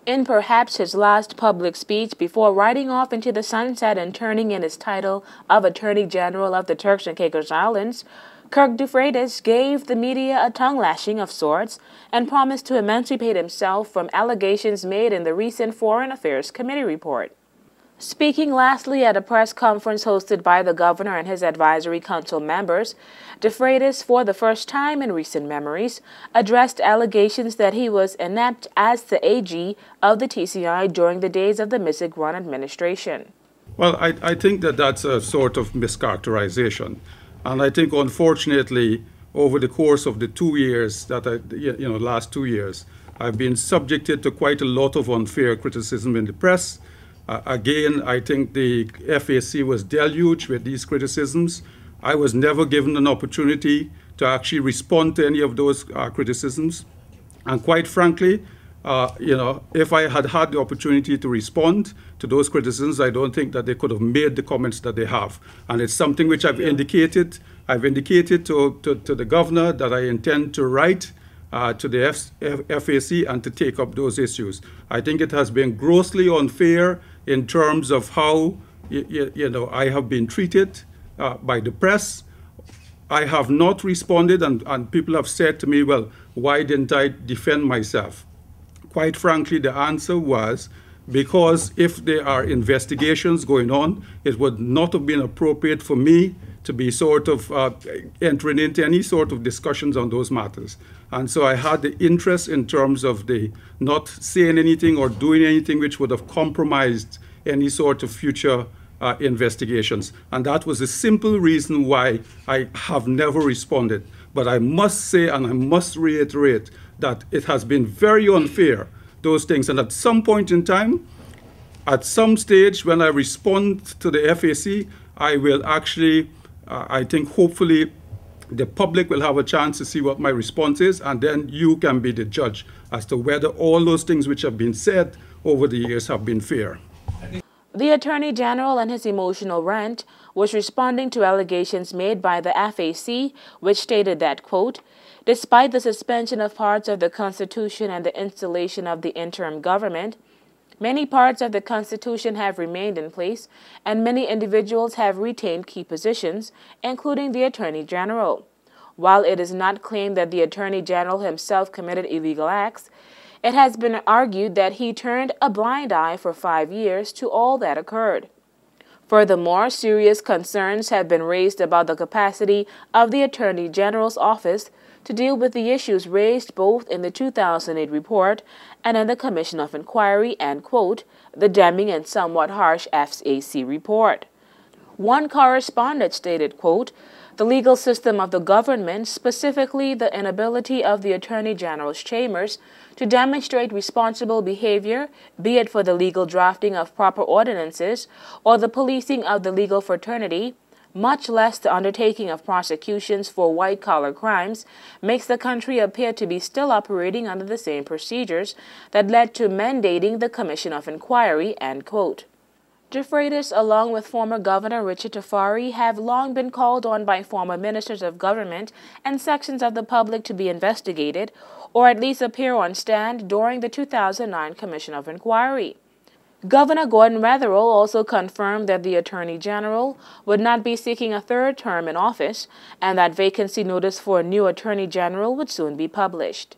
In perhaps his last public speech before riding off into the sunset and turning in his title of Attorney General of the Turks and Caicos Islands, Kirk Dufreitas gave the media a tongue-lashing of sorts and promised to emancipate himself from allegations made in the recent Foreign Affairs Committee report. Speaking lastly at a press conference hosted by the governor and his advisory council members, Dufreitas, for the first time in recent memories, addressed allegations that he was inept as the AG of the TCI during the days of the Misigron administration. Well, I think that that's a sort of mischaracterization. And I think, unfortunately, over the course of the 2 years that last 2 years, I've been subjected to quite a lot of unfair criticism in the press. Again, I think the FAC was deluged with these criticisms. I was never given an opportunity to actually respond to any of those criticisms. And quite frankly, if I had had the opportunity to respond to those criticisms, I don't think that they could have made the comments that they have. And it's something which I've indicated. I've indicated to the governor that I intend to write to the FAC and to take up those issues. I think it has been grossly unfair in terms of how I have been treated by the press. I have not responded, and people have said to me, well, why didn't I defend myself? Quite frankly, the answer was because if there are investigations going on, it would not have been appropriate for me to be sort of entering into any sort of discussions on those matters. And so I had the interest in terms of the not saying anything or doing anything which would have compromised any sort of future investigations. And that was the simple reason why I have never responded. But I must say, and I must reiterate, that it has been very unfair, those things. And at some point in time, at some stage when I respond to the FAC, I will actually, I think hopefully the public will have a chance to see what my response is, and then you can be the judge as to whether all those things which have been said over the years have been fair. The Attorney General and his emotional rant was responding to allegations made by the FAC, which stated that, quote, despite the suspension of parts of the Constitution and the installation of the interim government, many parts of the Constitution have remained in place, and many individuals have retained key positions, including the Attorney General. While it is not claimed that the Attorney General himself committed illegal acts, it has been argued that he turned a blind eye for 5 years to all that occurred. Furthermore, serious concerns have been raised about the capacity of the Attorney General's office to deal with the issues raised both in the 2008 report and in the Commission of Inquiry and, quote, the damning and somewhat harsh FAC report. One correspondent stated, quote, the legal system of the government, specifically the inability of the Attorney General's chambers to demonstrate responsible behavior, be it for the legal drafting of proper ordinances or the policing of the legal fraternity, much less the undertaking of prosecutions for white-collar crimes, makes the country appear to be still operating under the same procedures that led to mandating the Commission of Inquiry, end quote. Dufreitas, along with former Governor Richard Tafari, have long been called on by former ministers of government and sections of the public to be investigated, or at least appear on stand during the 2009 Commission of Inquiry. Governor Gordon Wetherell also confirmed that the Attorney General would not be seeking a third term in office and that vacancy notice for a new Attorney General would soon be published.